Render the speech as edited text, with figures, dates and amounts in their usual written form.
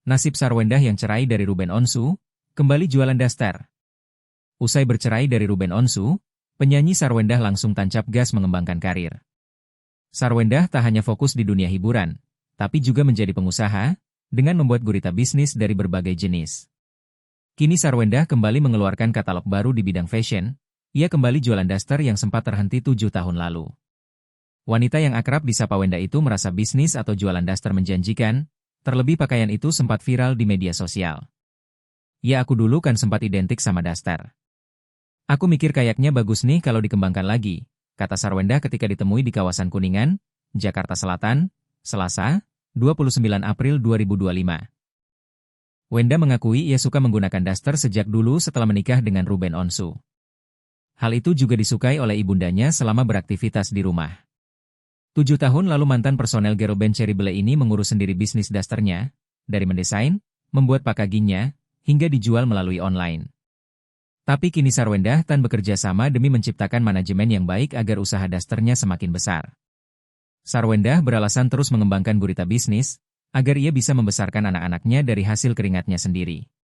Nasib Sarwendah yang cerai dari Ruben Onsu, kembali jualan daster. Usai bercerai dari Ruben Onsu, penyanyi Sarwendah langsung tancap gas mengembangkan karir. Sarwendah tak hanya fokus di dunia hiburan, tapi juga menjadi pengusaha, dengan membuat gurita bisnis dari berbagai jenis. Kini Sarwendah kembali mengeluarkan katalog baru di bidang fashion, ia kembali jualan daster yang sempat terhenti 7 tahun lalu. Wanita yang akrab disapa Wenda itu merasa bisnis atau jualan daster menjanjikan, terlebih pakaian itu sempat viral di media sosial. Ya aku dulu kan sempat identik sama daster. Aku mikir kayaknya bagus nih kalau dikembangkan lagi, kata Sarwendah ketika ditemui di kawasan Kuningan, Jakarta Selatan, Selasa, 29 April 2025. Wenda mengakui ia suka menggunakan daster sejak dulu setelah menikah dengan Ruben Onsu. Hal itu juga disukai oleh ibundanya selama beraktivitas di rumah. 7 tahun lalu mantan personel girl band Cherry Belle ini mengurus sendiri bisnis dasternya, dari mendesain, membuat packagingnya, hingga dijual melalui online. Tapi kini Sarwendah tan bekerja sama demi menciptakan manajemen yang baik agar usaha dasternya semakin besar. Sarwendah beralasan terus mengembangkan gurita bisnis, agar ia bisa membesarkan anak-anaknya dari hasil keringatnya sendiri.